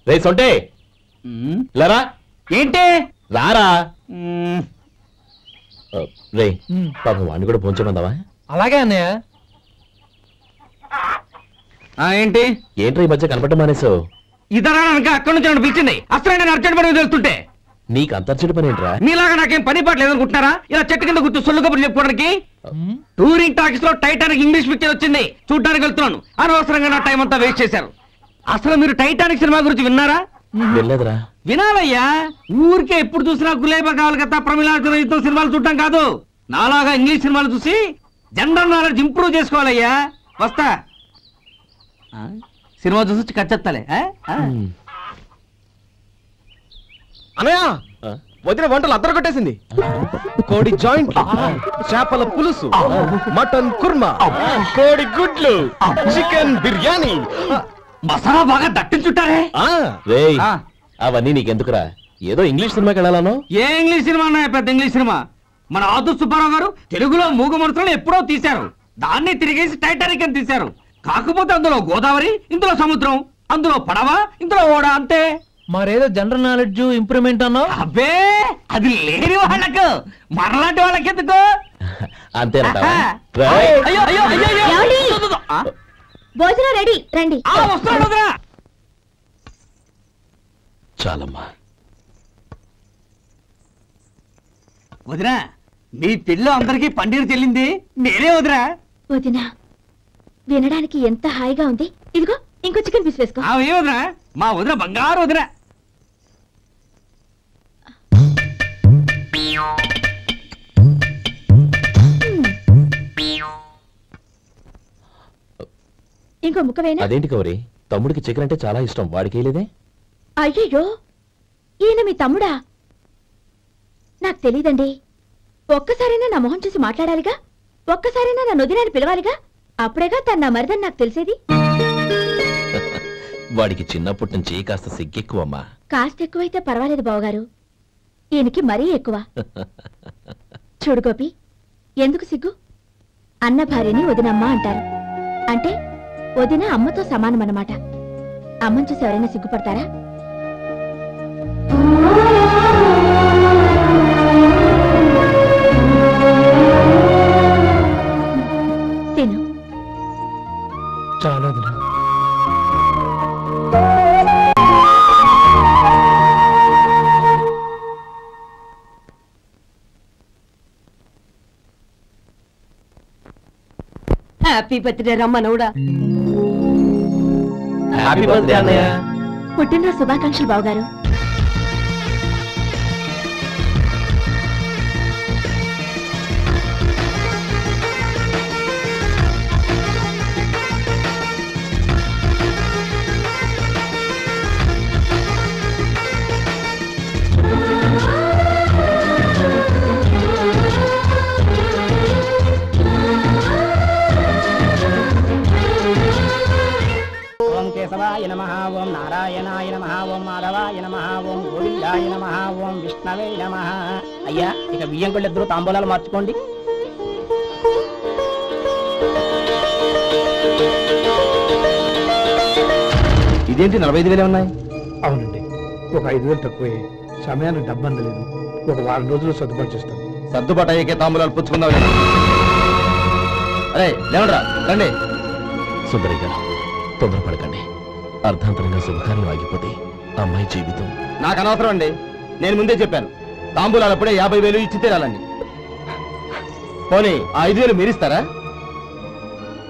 రే సొంటే లరా ఏంటి రారా రే పాపం వాడిని కూడా పోంచమందావా? అలాగే అన్నయ్య. ఏంటి ఏంట్రా ఈ మధ్య కనపడటం మానేసావు? ఇతరా అక్కడి నుంచి నన్ను పిలిచింది. అసలు నేను అర్జెంట్ పని తెలుస్తుంటే నీకు అంతర్చడి పని ఏంట్రా? మీలాగా నాకేం పని పాట లేదనుకుంటున్నారా? ఇలా చెట్టు కింద గుర్తు సొల్లు కబుర్లు చెప్పుకోవడానికి. టూరింగ్ టాకీస్ లో టైటానిక్ ఇంగ్లీష్ పిక్చర్ వచ్చింది, చూడ్డానికి వెళ్తున్నాను. అనవసరంగా నా టైం అంతా వేస్ట్ చేశారు. అసలు మీరు టైటానిక్ సినిమా గురించి విన్నారా? వెళ్ళలేదురా. వినాలయ్యా. ఊరికే ఎప్పుడు చూసినా గులేబా కావాలి కదా, ప్రమిళార్జున యుద్ధం సినిమాలు చూడటం కాదు. నాలాగా ఇంగ్లీష్ సినిమాలు చూసి జనరల్ నాలెడ్జ్ ఇంప్రూవ్ చేసుకోవాలయ్యా. వస్తా. సినిమా చూసి కచ్చెత్తాలే. అన్నయ్య వదిన వంటలు అద్దరు కొట్టేసింది. కోడి జాయింట్, చేపల పులుసు, మటన్ కుర్మా, కోడి గుడ్లు, చికెన్ బిర్యానీ, మసాలా బాగా దట్టించుంటారే. అవన్నీ నీకెందుకురా? ఏదో ఇంగ్లీష్ సినిమాకి వెళ్ళాలను. ఏ ఇంగ్లీష్ సినిమా అన్నా? పెద్ద ఇంగ్లీష్ సినిమా. మన ఆదు సుబ్బారావు గారు తెలుగులో మూగ మనుషులను ఎప్పుడో తీశారు. దాన్ని తిరిగేసి టైటానిక్ అని తీశారు. కాకపోతే అందులో గోదావరి, ఇందులో సముద్రం, అందులో పడవ, ఇందులో ఓడ, అంతే. మరేదో జనరల్ నాలెడ్జ్ ఇంప్రూవ్మెంట్ అన్నా? అబ్బే అది లేని వాళ్ళకు, మరలాంటి వాళ్ళకి ఎందుకు? అంతేనంటావా? అయ్యో అయ్యో అయ్యో, భోజనం రెడీ, రండి. వస్తున్నాడు వదినా. చాలమ్మా. వదినా, మీ పెళ్ళి అందరికీ పన్నీరు చెల్లింది నేనే వదినా. వదినా, వినడానికి ఎంత హాయిగా ఉంది. ఇదిగో ఇంకో చికెన్ పీస్ వేసుకో. ఏ వదినా, మా వదిన బంగారు వదినా. ఇంకో ముక్కవేనా? అదేంటి కౌరి, తమ్ముడికి చికెన్ అంటే చాలా ఇష్టం, వాడికి లేదే? అయ్యయ్యో, ఈయన మీ తమ్ముడా? నాకు తెలీదండి. ఒక్కసారైనా నా మొహం చూసి మాట్లాడాలిగా, ఒక్కసారైనా నా నొదినాన్ని పిలవాలిగా, అప్పుడేగా తన నా మరిదని నాకు తెలిసేది. వాడికి చిన్నప్పటి నుంచి కాస్త సిగ్గెక్కువమ్మా. కాస్త ఎక్కువైతే పర్వాలేదు బావగారు, ఈయనకి మరీ ఎక్కువ. చూడు గోపి, ఎందుకు సిగ్గు? అన్న భార్యని వదినమ్మ అంటారు. అంటే వదిన అమ్మతో సమానం అన్నమాట. అమ్మని చూసి ఎవరైనా సిగ్గుపడతారా? తిను. చాలా హ్యాపీ బర్త్డే రమ్మనవుడా. హ్యాపీ బర్త్డే అన్నయ్య. పుట్టినరోజు శుభాకాంక్షలు బావగారు. కేశవాయ నమః, ఓం నారాయణాయ నమః, ఓం మాధవాయ నమః, ఓం గోవిందాయ నమః, ఓం విష్ణవే నమః. అయ్యా, ఇక బియ్యం కొళ్ళు ఇద్దరు తాంబూలాలు మార్చుకోండి. ఇదేంటి 45,000 ఉన్నాయి? అవునండి, ఒక 5,000 తక్కువే. సమయానికి డబ్బు అందలేదు. ఒక వారం రోజులు సర్దుబాటు చేస్తాం. సర్దుబాటు అయ్యే తాంబూలాలు పుచ్చుకుందాం. అరే లేవండ్రా, రండి. సుందరయ్య గారు, తొందరపడకండి. అర్ధాంతరంగా శుభకార్యం ఆగిపోతే అమ్మాయి జీవితం. నాకు అనవసరం అండి, నేను ముందే చెప్పాను. తాంబూలాలు అప్పుడే 50,000 ఇచ్చి తీరాలండి. పోనీ ఆ 5,000 మీరిస్తారా?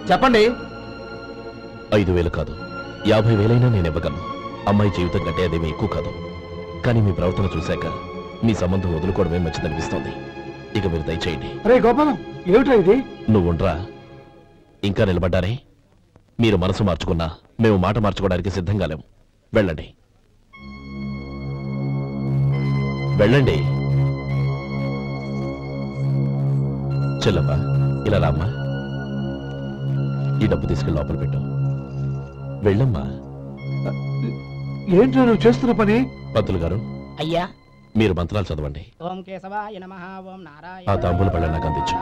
చెప్పండి. 5,000 కాదు, 50,000 నేను ఇవ్వగలను. అమ్మాయి జీవితం కంటే అదేమీ ఎక్కువ కాదు. కానీ మీ ప్రవర్తన చూశాక మీ సంబంధం వదులుకోవడమే మంచిదనిపిస్తోంది. ఇక మీరు దయచేయండి. అరే గోపాలం, ఏమిట్రా ఇది? నువ్వుండ్రా. ఇంకా నిలబడ్డారే? మీరు మనసు మార్చుకున్నా మేము మాట మార్చుకోవడానికి సిద్ధంగా లేము. వెళ్ళండి, వెళ్ళండి. చెల్లమ్మా, ఇలా రామ్మా. ఈ డబ్బు తీసుకెళ్ళి లోపల పెట్టు. వెళ్ళమ్మా. ఏంటో నువ్వు చేస్తున్న పని? పంతులు గారు, అయ్యా, మీరు మంత్రాలు చదవండి. ఓం కేశవాయ నమః, ఓం నారాయణ ఆ తాంబూల పళ్ళ నాకు అందించు.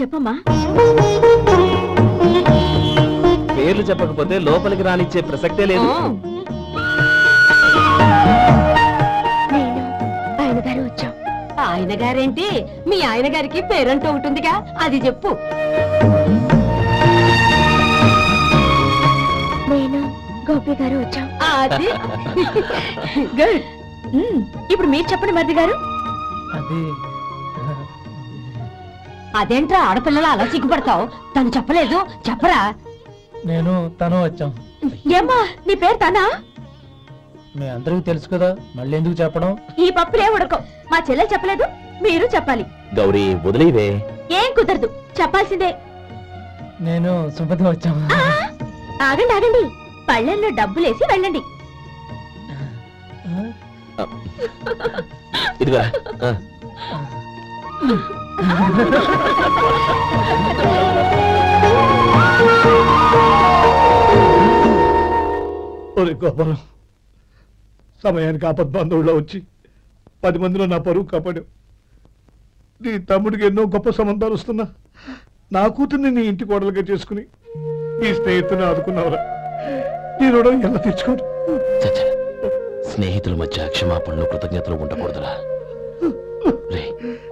చెప్పమ్మా. పేర్లు చెప్పకపోతే లోపలికి రానిచ్చే ప్రసక్తే లేదు. నేను ఆయన గారు వచ్చాం. ఆయన గారేంటి, మీ ఆయన గారికి పేరంటూ ఉంటుందిగా, అది చెప్పు. నేను గోపి గారు వచ్చాం. అది గుడ్. ఇప్పుడు మీరు చెప్పండి మరిది గారు. అది అదేంట్రా ఆడపిల్లలు అలా సిగ్గుపడతావు? తను చెప్పలేదు, చెప్పరా. నేను తను వచ్చాం. ఏమ్మా నీ పేరు తనా? మీ అందరికీ తెలుసు కదా, మళ్ళీ ఎందుకు చెప్పడం? ఈ పప్పులే ఉడకం. మా చెల్లెలు చెప్పలేదు, మీరు చెప్పాలి. గౌరీ వదిలేవే. ఏం కుదరదు, చెప్పాల్సిందే. నేను సుమతి వచ్చాం. ఆగండి ఆగండి, పళ్ళెల్లో డబ్బులేసి వెళ్ళండి. ఇదిగా ఒరే గోపాలం, సమయానికి ఆపద్బాంధవుల్లో వచ్చి 10 మందిలో నా పరువు కాపాడావు. నీ తమ్ముడికి ఎన్నో గొప్ప సంబంధాలు వస్తున్నా నా కూతుర్ని నీ ఇంటి కోడలుగా చేసుకుని నీ స్నేహితుని ఆదుకున్నావురా. నీ రుణం ఎలా తెచ్చుకోరు? స్నేహితుల మధ్య క్షమాపణలు కృతజ్ఞతలు ఉండకూడదురా. రే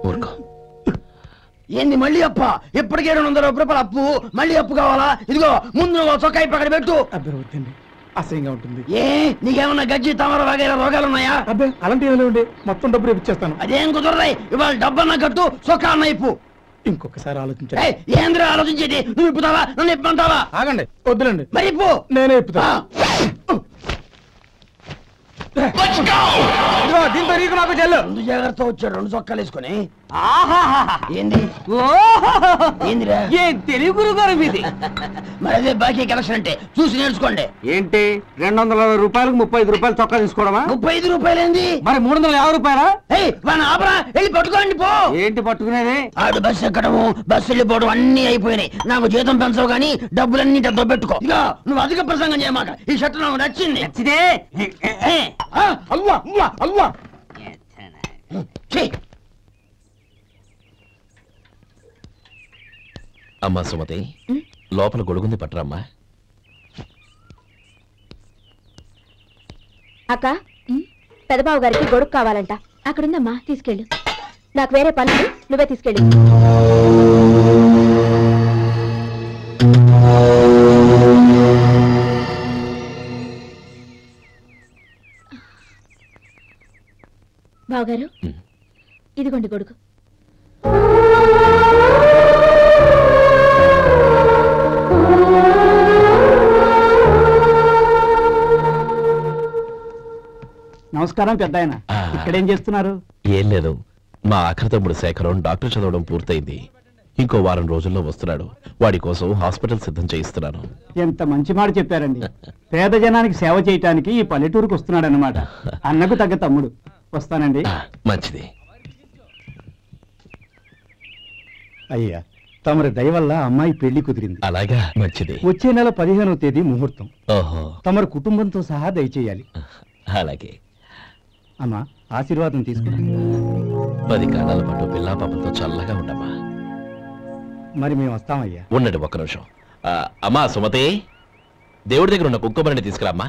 ఊరుకో. ఏంది మళ్ళీ అప్ప? ఇప్పటికే 200 రూపాయల అప్పు, మళ్ళీ అప్పు కావాలా? ఇదిగో ముందు చొక్కా పక్కన పెట్టు. అబ్బే వద్దండి, అసహ్యంగా ఉంటుంది. ఏ నీకేమన్నా గజ్జి తమర వగైరా రోగాలు ఉన్నాయా? అబ్బే అలాంటి ఏమైనా ఉండే, మొత్తం డబ్బు రేపు ఇచ్చేస్తాను. అదేం కుదరదాయి. ఇవాళ డబ్బన్నా కట్టు, చొక్కా అన్న ఇప్పు. ఇంకొకసారి ఆలోచించండి. ఏంద్ర ఆలోచించేది? నువ్వు ఇప్పుతావా, నన్ను ఇప్పమంటావా? ఆగండి, వద్దులండి, మరి ఇప్పు. నేనే ఇప్పుతా. దీంతో నీకు నాకు చెల్లు. 2 జాగ్రత్త వచ్చాడు, 2 చొక్కాలు వేసుకొని. ఏంది ఏందిరా? ఏం తెలుగు గురువు గారు మీది? మరి అదే బాకీ కలెక్షన్ అంటే చూసి నేర్చుకోండి. ఏంటి 220 రూపాయలకు 35 రూపాయలు చొక్కా తీసుకోవడమా? 35 రూపాయలు ఏంది? మరి 350 రూపాయలా? మన ఆపరా, వెళ్ళి పట్టుకోండి పో. ఏంటి పట్టుకునేది? ఆడు బస్సు ఎక్కడము, బస్సు వెళ్ళిపోవడం అన్ని అయిపోయినాయి. నాకు జీతం పెంచవు గానీ డబ్బులన్నీ దొబ్బెట్టుకో. ఇక నువ్వు అధిక ప్రసంగం చేయమాక. ఈ షర్ట్ నాకు నచ్చింది. నచ్చితే అల్వా అల్వా అల్వా. అమ్మా సుమతి, లోపల గొడుగుంది పట్టరమ్మా. అక్క, పెదబాబు గారికి గొడుగు కావాలంట. అక్కడుందమ్మా, తీసుకెళ్ళు. నాకు వేరే పనులు, నువ్వే తీసుకెళ్ళు. బావగారు, ఇదిగోండి గొడుగు. నమస్కారం పెద్ద ఆయన. ఇక్కడేం చేస్తున్నారు? ఏం లేదు, మా ఆఖరి తమ్ముడు శేఖరం డాక్టర్ చదవడం పూర్తయింది. ఇంకో వారం రోజుల్లో వస్తున్నాడు. వాడి కోసం హాస్పిటల్ సిద్ధం చేయిస్తున్నాను. ఎంత మంచి మాట చెప్పారండి. పేద జనానికి సేవ చేయటానికి ఈ పల్లెటూరుకు వస్తున్నాడు అన్నమాట. అన్నకు తగ్గ తమ్ముడు. వస్తానండి. మంచిది. అయ్యా, తమరి దయ వల్ల అమ్మాయి పెళ్లి కుదిరింది. అలాగా, మంచిది. వచ్చే నెల 15వ తేదీ ముహూర్తం. ఓహో, తమరి కుటుంబంతో సహా దయచేయాలి. అలాగే. అమ్మా, ఆశీర్వాదం తీసుకున్నా. 10 కాలాల పాటు పిల్లా పాపలతో చల్లగా ఉండమ్మా. మరి మేము వస్తామయ్యా. ఉండండి ఒక్క నిమిషం. అమ్మా సుమతి, దేవుడి దగ్గర ఉన్న కుక్కమరిని తీసుకురామ్మా.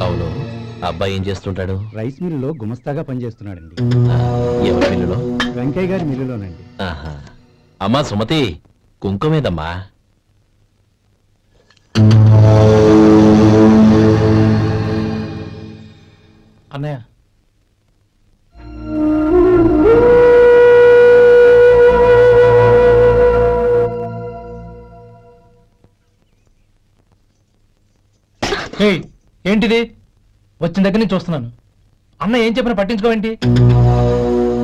అవును, అబ్బాయి ఏం చేస్తుంటాడు? రైస్ మిల్లులో గుమస్తాగా పనిచేస్తున్నాడండి. ఎవరి మిల్లులో? వెంకయ్య గారి మిల్లులోనండి. అమ్మా సుమతి, కుంకుమేదమ్మా. అన్నయ్య, ఏంటిది? వచ్చిన దగ్గర నుంచి చూస్తున్నాను. అన్న ఏం చెప్పినా పట్టించుకోవేంటి?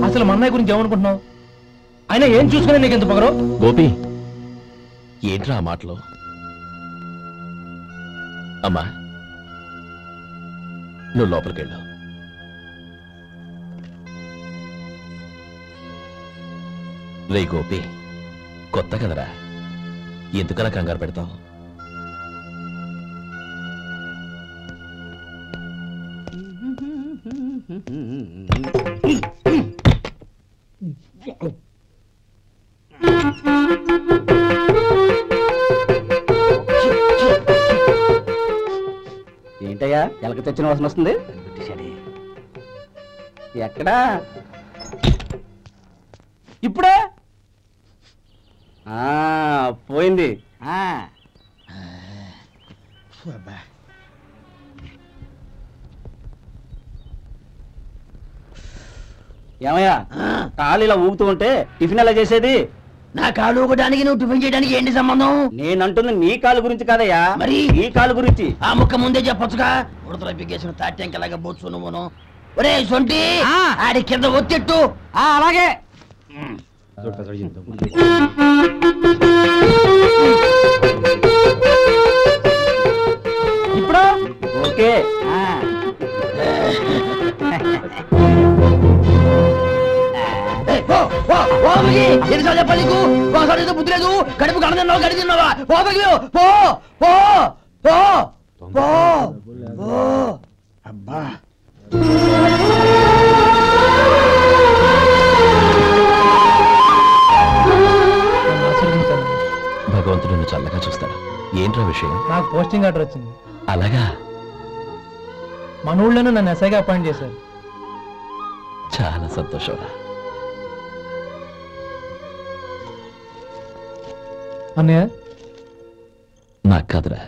అసలు మా అన్నయ్య గురించి ఏమనుకుంటున్నావు? అయినా ఏం చూసుకునే నీకు ఎంత పొగరు? గోపి, ఏంట్రా ఆ మాటలు? అమ్మా, నువ్వు లోపలికెళ్ళు. రే గోపి, కొత్త కదరా, ఎందుకలా కంగారు పెడతావు? ఏంటయ్యా ఎలక తెచ్చిన వాసన వస్తుంది? ఎక్కడా? ఇప్పుడే పోయింది. ఏమయ్యా కాళ్ళు ఇలా ఊగుతూ ఉంటే టిఫిన్ ఎలా చేసేది? నా కాలు ఊగడానికి నువ్వు టిఫిన్ చేయడానికి ఏంటి సంబంధం? నేనంటుంది నీ కాలు గురించి కాదయ్యా, మరి ఈ కాలు గురించి. ఆ ముక్క ముందే చెప్పొచ్చుగా. ఉడతల పిగేసిన తాట్యంకలాగా బొచ్చు నువ్వును. ఒరే సొంటి, ఆడి కింద ఒత్తెట్టు. అలాగే. ఇప్పుడు ఓకే. ఎన్నిసార్లు చెప్పాలి నీకు? ఒకసారి బుద్ధి లేదు. కడుపు గడ తిన్నావు, గడి తిన్నావా? పో పో పో పో పో. అబ్బా భగవంతుడు నిన్ను చల్లగా చూస్తాడు. ఏంట్రా విషయం? నాకు పోస్టింగ్ ఆర్డర్ వచ్చింది. అలాగా? మన ఊళ్ళోనే నన్ను ఎస్ఐగా అపాయింట్ చేశారు. చాలా సంతోషంరా. అన్నయ్య నాకు కాదురా,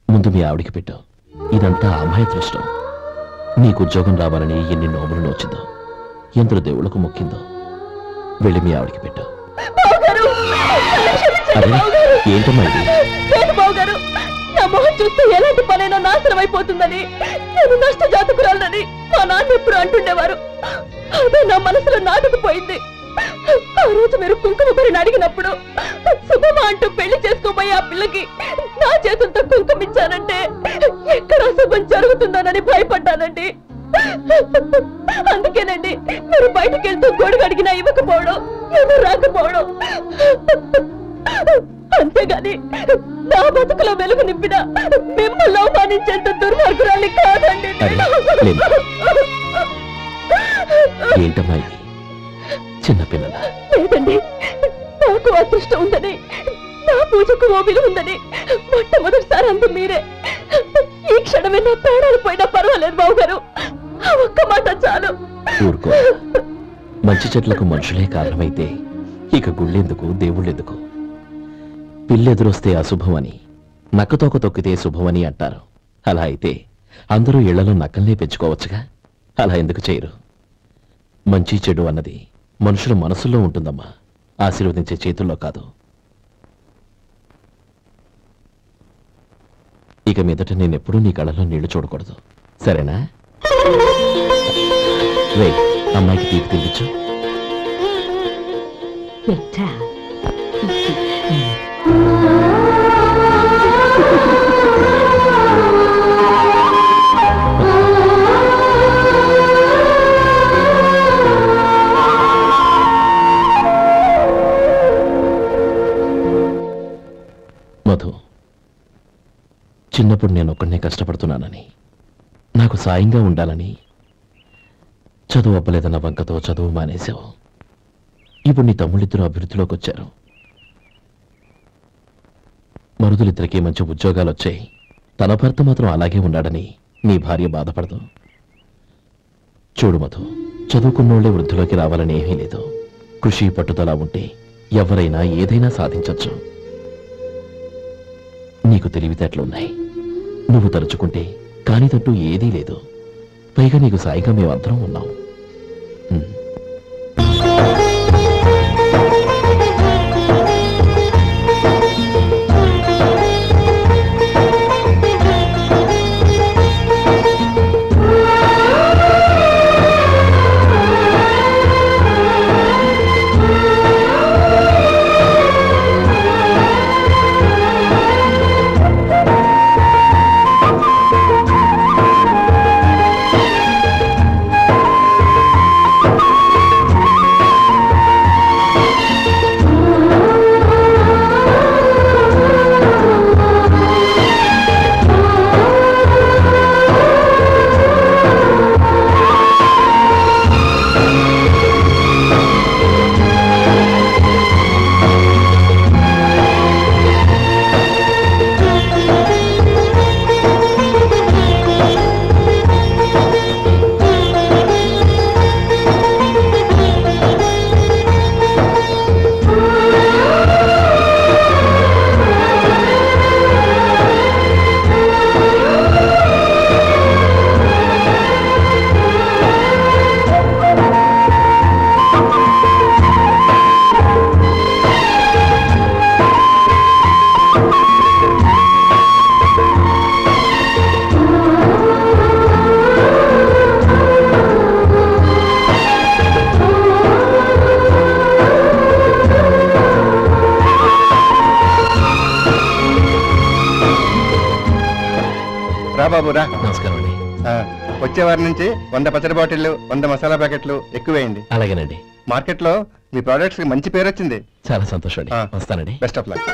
ముందు మీ ఆవిడికి పెట్టావు. ఇదంతా అమ్మాయి దృష్టం. నీకు ఉద్యోగం రావాలని ఎన్ని నోములు నోచిందో, ఎందరో దేవుళ్లకు మొక్కిందో. వెళ్ళి మీ ఆవిడికి పెట్టావు. అరే ఏంటమ్మా ఇది? బావగారు, నా మొహం చూస్తే ఎలాంటి పనైనా నాశనం అయిపోతుందని, నేను నష్ట జాతకురాలని మా నాన్న ఎప్పుడు అంటుండేవారు. అదే నా మనసులో నాటుకుపోయింది. ఆ రోజు మీరు కుంకుమ భరిని అడిగినప్పుడు శుభమా అంటూ పెళ్లి చేసుకోబోయే ఆ పిల్లకి నా చేతులతో కుంకుమ ఇచ్చానంటే ఎక్కడ శుభం జరుగుతుందోనని భయపడ్డానండి. అందుకేనండి మీరు బయటకు వెళ్తూ గొడుగు అడిగినా ఇవ్వకపోవడం, ఏదో రాకపోవడం. అంతేగాని నా బతుకులో వెలుగు నింపిన మిమ్మల్ని అవమానించేంత దుర్మార్గురాలి కాదండి. ఏంటమ్మా ఇది? చిన్నపిల్లల లేదండి, నాకు అదృష్టం ఉందని, నా పూజకు ఓ విలువ ఉందని మొట్టమొదటిసారి అందు మీరే. ఈ క్షణమే నా ప్రాణాలు పోయినా పర్వాలేదు బావగారు, ఒక్క మాట చాలు. ఊరుకో. మంచి చెట్లకు మనుషులే కారణమైతే ఇక గుళ్ళెందుకు, దేవుళ్ళెందుకు? పిల్లెదురొస్తే అశుభమని, నక్కతోక తొక్కితే శుభమని అంటారు. అలా అయితే అందరూ ఇళ్లలో నక్కల్నే పెంచుకోవచ్చుగా. అలా ఎందుకు చేయరు? మంచి చెడు అన్నది మనుషుల మనసుల్లో ఉంటుందమ్మా, ఆశీర్వదించే చేతుల్లో కాదు. ఇక మీదట నేనెప్పుడూ నీ కళ్ళలో నీళ్లు చూడకూడదు, సరేనా? రే, అమ్మాయికి తీపి తినిపించు. మధు, చిన్నప్పుడు నేను ఒక్కడనే కష్టపడుతున్నానని, నాకు సాయంగా ఉండాలని చదువు అవ్వలేదన్న వంకతో చదువు మానేశావు. ఇప్పుడు నీ తమ్ముళ్ళిద్దరూ అభివృద్ధిలోకి వచ్చారు. మరుదులిద్దరికీ మంచి ఉద్యోగాలు వచ్చాయి. తన భర్త మాత్రం అలాగే ఉన్నాడని నీ భార్య బాధపడదు. చూడు మధు, చదువుకున్నోళ్లే వృద్ధిలోకి రావాలని ఏమీ లేదు. కృషి పట్టుదల ఉంటే ఎవరైనా ఏదైనా సాధించొచ్చు. నీకు తెలివితేటలున్నాయి. నువ్వు తలుచుకుంటే కానిదంటూ ఏదీ లేదు. పైగా నీకు సాయిగా మేమందరం ఉన్నాం. రా బాబు రా. నమస్కారం అండి. వచ్చే వారి నుంచి 100 పచ్చడి బాటిళ్లు 100 మసాలా ప్యాకెట్లు ఎక్కువేయండి. అలాగేనండి. మార్కెట్ లో మీ ప్రొడక్ట్స్ కి మంచి పేరు వచ్చింది. చాలా సంతోషం అండి. వస్తానండి. Best of luck.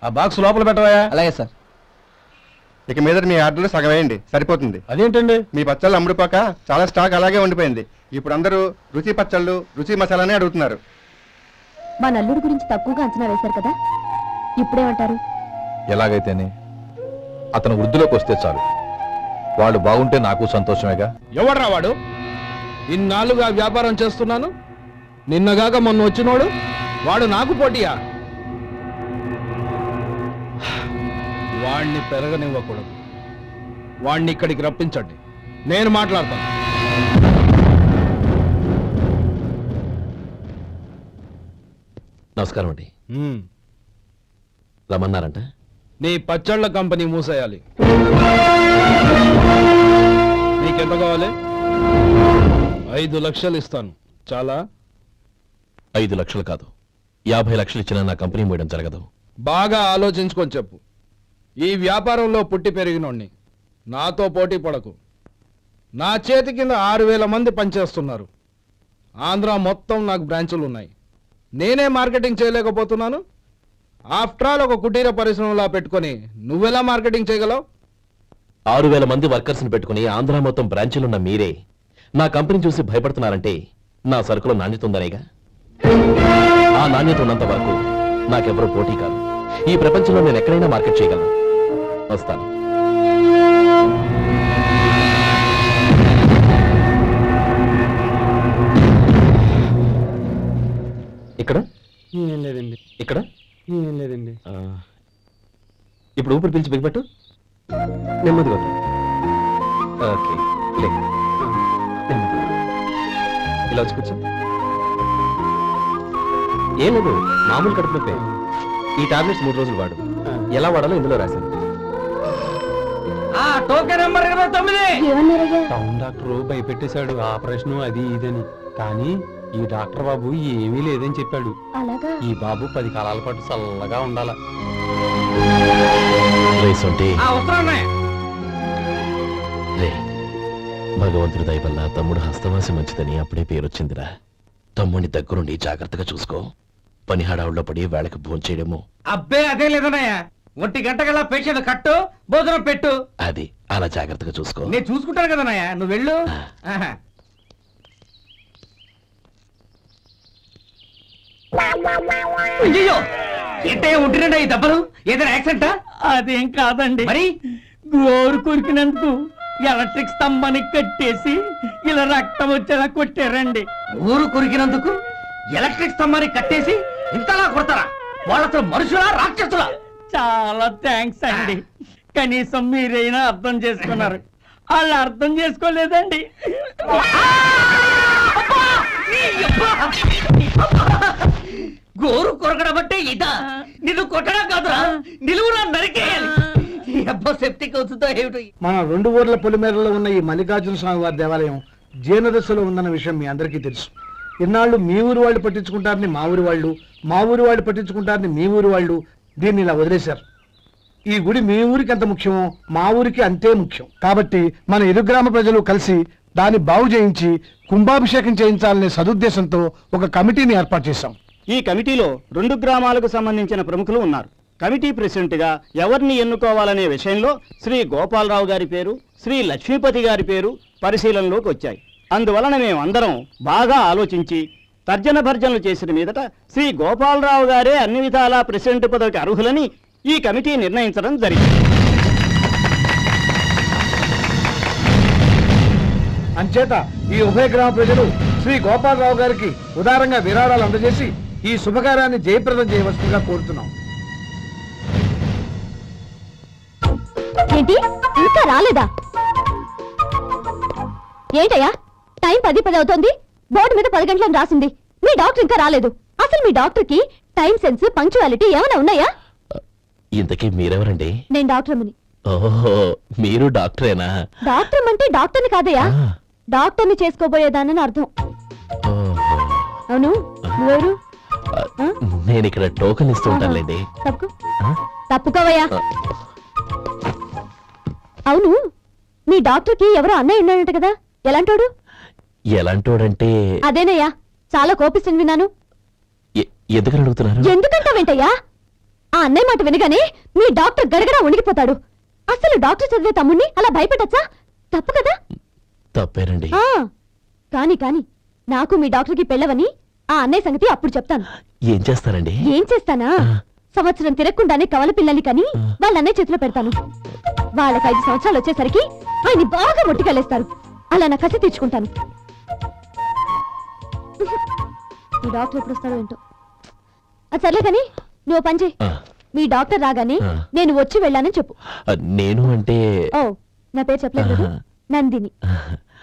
ఆ బాక్స్ లోపల పెట్టవా? అలాగే సార్. ఇక మీద మీ ఆర్డర్లు సగం వేయండి, సరిపోతుంది. అదేంటండి? మీ పచ్చళ్ళు అమ్ముడుపోక చాలా స్టాక్ అలాగే ఉండిపోయింది. ఇప్పుడు అందరూ రుచి పచ్చళ్ళు రుచి మసాలానే అడుగుతున్నారు. మా నల్లుడి గురించి తక్కువగా అంచనా వేశారు కదా, ఇప్పుడేమంటారు? ఎలాగైతేనే అతను వృద్ధిలోకి వస్తే చాలు. వాడు బాగుంటే నాకు సంతోషమేగా. ఎవడ్రా వాడు? ఇన్నాళ్ళుగా వ్యాపారం చేస్తున్నాను, నిన్నగాక మొన్న వచ్చినోడు వాడు నాకు పోటీయా? వాణ్ణి పెరగనివ్వకూడదు. వాణ్ణి ఇక్కడికి రప్పించండి, నేను మాట్లాడతాను. నమస్కారం అండి. రమ్మన్నారంట? నీ పచ్చళ్ళ కంపెనీ మూసేయాలి. నీకెంత కావాలి? 5 లక్షలు ఇస్తాను. చాలా? 5 లక్షలు కాదు, 50 లక్షలు ఇచ్చినా నా కంపెనీ మూయడం జరగదు. బాగా ఆలోచించుకొని చెప్పు. ఈ వ్యాపారంలో పుట్టి పెరిగినోణ్ణి, నాతో పోటీ పడకు. నా చేతి కింద 6000 మంది పనిచేస్తున్నారు. ఆంధ్ర మొత్తం నాకు బ్రాంచులు ఉన్నాయి. నేనే మార్కెటింగ్ చేయలేకపోతున్నాను. ఆఫ్టర్ ఆల్ ఒక కుటీర పరిశ్రమలా పెట్టుకొని నువ్వెలా మార్కెటింగ్ చేయగలవు? 6000 మంది వర్కర్స్ని పెట్టుకుని ఆంధ్ర మొత్తం బ్రాంచీలున్న మీరే నా కంపెనీ చూసి భయపడుతున్నారంటే నా సరుకులో నాణ్యత ఉందనేగా. ఆ నాణ్యత ఉన్నంత వరకు నాకెవరూ పోటీ కాదు. ఈ ప్రపంచంలో నేను ఎక్కడైనా మార్కెట్ చేయగలను. వస్తాను. ఇక్కడ ఏం లేదండి. ఇక్కడ ఏం లేదండి. ఇప్పుడు ఊపిరి పీల్చి బిగబట్టు. నెమ్మదిగా ఓకే. ఇలా వచ్చి కూర్చో. ఏం లేదు, మామూలు కడుపు నొప్పే. ఈ టాబ్లెట్స్ 3 రోజులు వాడు. ఎలా వాడాలో ఇందులో రాశాను. Token number 29. టౌన్ డాక్టర్ భయపెట్టేశాడు, ఆపరేషన్ అది ఇదని. కానీ ఈ డాక్టర్ బాబు ఏమీ లేదని చెప్పాడు. ఈ బాబు 10 కాలాల పాటు చల్లగా ఉండాల. భగవంతుడి దయ వల్ల తమ్ముడు హస్తవాసి మంచిదని అప్పుడే పేరొచ్చిందిరా. తమ్ముడిని దగ్గరుండి జాగ్రత్తగా చూసుకో. పని హడావుల్లో పడి వేళకి భోంచేయడము. అబ్బే అదే లేదన్నయ్య. 1 గంటకల్లా పేషెంట్ కట్టు, భోజనం పెట్టు. అది అలా జాగ్రత్తగా చూసుకో. నేను చూసుకుంటాను కదన్నయ్య, నువ్వు వెళ్ళు. అయ్యో, ఏంటయ్యా ఉంటున్నాడా ఈ దెబ్బలు? ఏదైనా యాక్సిడెంటా? అదేం కాదండి, మరి గోరు కొరికినందుకు ఎలక్ట్రిక్ స్తంభాన్ని కట్టేసి ఇలా రక్తం వచ్చేలా కొట్టారండి. ఊరు కొరికినందుకు ఎలక్ట్రిక్ స్తంభాన్ని కట్టేసి ఇంతలా కొడతారా? వాళ్ళతో మనుషులా రాక్షసులా? చాలా థ్యాంక్స్ అండి, కనీసం మీరైనా అర్థం చేసుకున్నారు. వాళ్ళు అర్థం చేసుకోలేదండి. గోరు కొరకడం అంటే ఇదా? నిన్ను కొట్టడం కాదురా, నిలువురా నరికేయాలి. సెప్టిక్ అవుతుందో ఏమిటో. మన 2 ఊర్ల పొలిమేరలో ఉన్న ఈ మల్లికార్జున స్వామి వారి దేవాలయం జీర్ణదశలో ఉందన్న విషయం మీ అందరికీ తెలుసు. ఇన్నాళ్ళు మీ ఊరు వాళ్ళు పట్టించుకుంటారని మా ఊరి వాళ్ళు, మా ఊరి వాళ్ళు పట్టించుకుంటారని మీ ఊరి వాళ్ళు దీన్ని ఇలా వదిలేశారు. ఈ గుడి మీ ఊరికి ఎంత ముఖ్యమో మా ఊరికి అంతే ముఖ్యం. కాబట్టి మన ఇరు గ్రామ ప్రజలు కలిసి దాన్ని బాగు చేయించి కుంభాభిషేకం చేయించాలనే సదుద్దేశంతో ఒక కమిటీని ఏర్పాటు చేశాం. ఈ కమిటీలో 2 గ్రామాలకు సంబంధించిన ప్రముఖులు ఉన్నారు. కమిటీ ప్రెసిడెంట్ గా ఎవరిని ఎన్నుకోవాలనే విషయంలో శ్రీ గోపాలరావు గారి పేరు, శ్రీ లక్ష్మీపతి గారి పేరు పరిశీలనలోకి వచ్చాయి. అందువలన మేమందరం బాగా ఆలోచించి తర్జన భర్జనలు చేసిన మీదట శ్రీ గోపాలరావు గారే అన్ని విధాలా ప్రెసిడెంట్ పదవికి అర్హులని ఈ కమిటీ నిర్ణయించడం జరిగింది. అంచేత ఈ ఉభయ గ్రామ ప్రజలు శ్రీ గోపాలరావు గారికి ఉదారంగా విరాళాలు అందజేసి ఈ శుభకార్యాన్ని జయప్రదం చేయవలసిందిగా కోరుతున్నాం. ఏంటి ఇంకా రాలేదా? ఏంటయ్యా, టైం 10 అవుతోంది. బోర్డు మీద 10 గంటలను రాసింది. మీ డాక్టర్ ఇంకా రాలేదు. అసలు మీ డాక్టర్ కి టైం సెన్స్, పంక్చువాలిటీ ఏమైనా ఉన్నాయా? ఇంతకీ మీరెవరండి? నేను డాక్టర్ అమ్మని. ఓహో, మీరు డాక్టరేనా? డాక్టర్ అంటే డాక్టర్ని కాదయ్యా, డాక్టర్ని చేసుకోబోయేదానని అర్థం. అవును, నువ్వెవరు? నేను ఇక్కడ టోకెన్ ఇస్తూ ఉంటానులేండి. తప్పుకోవయ్యా. అవును, మీ డాక్టర్కి ఎవరో అన్నయ్య ఉన్నాడంట కదా, ఎలాంటోడు? ఎలాంటోడంటే అదేనయ్యా, చాలా కోపిస్తుంది విన్నాను. ఎందుకని అడుగుతున్నారు? ఎందుకంటా వెంటయ్యా, ఆ అన్నయ్య మాట వినగానే మీ డాక్టర్ గడగడా ఉనికిపోతాడు. అసలు డాక్టర్ చదివే తమ్ముణ్ణి అలా భయపెట్టచ్చా? తప్పు కదా? తప్పేనండి. కాని కాని నాకు మీ డాక్టర్కి పెళ్ళవని ఆ అన్నయ్య సంగతి అప్పుడు చెప్తాను. ఏం చేస్తారండి? ఏం చేస్తానా, సంవత్సరం తిరగకుండానే కవల పిల్లల్ని కని వాళ్ళ అన్నయ్య చేతిలో పెడతాను. వాళ్ళకి 5 సంవత్సరాలు వచ్చేసరికి ఆయన్ని బాగా మొట్టికెళ్ళేస్తారు. అలా నా కసి తీర్చుకుంటాను. మీ డాక్టర్ ఎప్పుడు వస్తాడో ఏంటో. అది సర్లే కానీ నువ్వు పని చేయి. మీ డాక్టర్ రాగానే నేను వచ్చి వెళ్ళానని చెప్పు. నేను అంటే ఓ, నా పేరు చెప్పలేదు కదా, నందిని.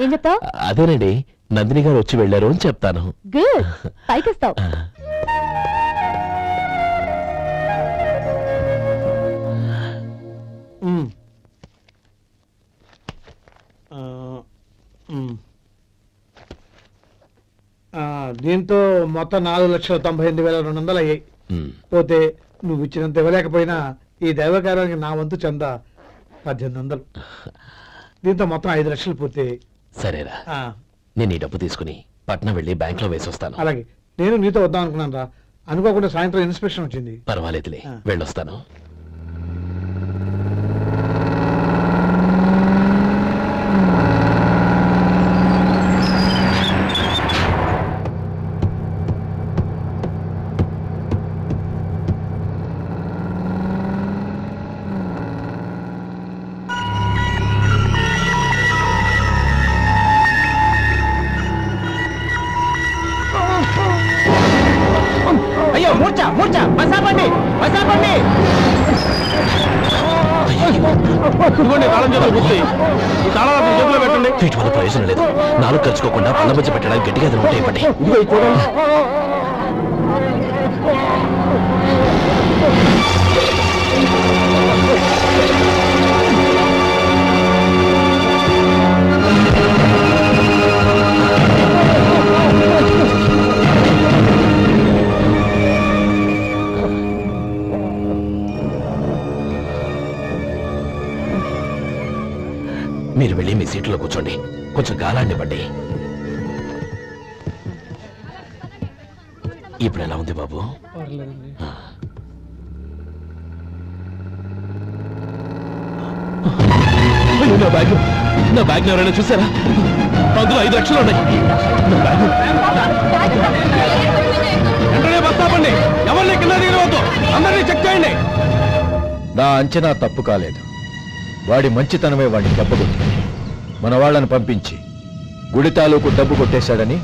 ఏం చెప్తావు? అదేనండి, నందిని గారు వచ్చి వెళ్ళారు అని చెప్తాను. గుడ్, పైకిస్తావు. దీంతో మొత్తం 4,98,200 అయ్యాయి. పోతే నువ్వు ఇచ్చినంత ఇవ్వలేకపోయినా ఈ దైవకార్యానికి నా వంతు చందా 1800. దీంతో మొత్తం 5 లక్షలు పూర్తి. సరేరా, నేను ఈ డబ్బు తీసుకుని పట్నం వెళ్ళి బ్యాంక్ లో వేసి వస్తాను. అలాగే, నేను నీతో వద్దాం అనుకున్నాను రా, అనుకోకుండా సాయంత్రం ఇన్స్పెక్షన్ వచ్చింది. పర్వాలేదులే, వెళ్ళొస్తాను. అయ్యో, మూర్చ మూర్చ, బసాపండి బసాపండి. వీటి వల్ల ప్రయోజనం లేదు. 4 ఖర్చుకోకుండా పళ్ళ మధ్య పెట్టడానికి గట్టిగా ఉంటాయి. ఇవ్వండి. మీరు వెళ్ళి మీ సీట్లో కూర్చోండి, కొంచెం గాలాన్ని పడ్డి. ఇప్పుడు ఎలా ఉంది బాబు? నా బ్యాగ్ ఎవరైనా చూసారా? అందులో 5 లక్షలు ఉన్నాయి. నా బ్యాగ్ వెంటనే బస్తాపండి, ఎవరిని కింద దిగవద్దు, అందరినీ చెక్ చేయండి. నా అంచనా తప్పు కాలేదు. వాడి మంచితనమే వాడిని దెబ్బకొట్టింది. మన వాళ్ళని పంపించి గుడి తాలూకు డబ్బు కొట్టేశాడని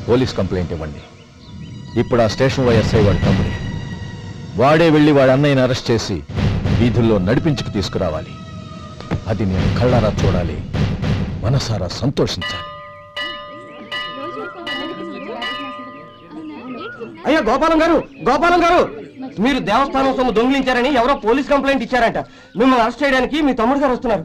పోలీస్ కంప్లైంట్ ఇవ్వండి. ఇప్పుడు ఆ స్టేషన్ వైఎస్ఐ వాడి తమ్ముడే. వాడే వెళ్ళి వాడి అన్నయ్యని అరెస్ట్ చేసి వీధుల్లో నడిపించుకు తీసుకురావాలి. అది నేను కళ్ళారా చూడాలి, మనసారా సంతోషించాలి. అయ్యా గోపాలం గారు, గోపాలం గారు, మీరు దేవస్థానం సొమ్ము దొంగిలించారని ఎవరో పోలీస్ కంప్లైంట్ ఇచ్చారంట. మిమ్మల్ని అరెస్ట్ చేయడానికి మీ తమ్ముడు గారు వస్తున్నారు.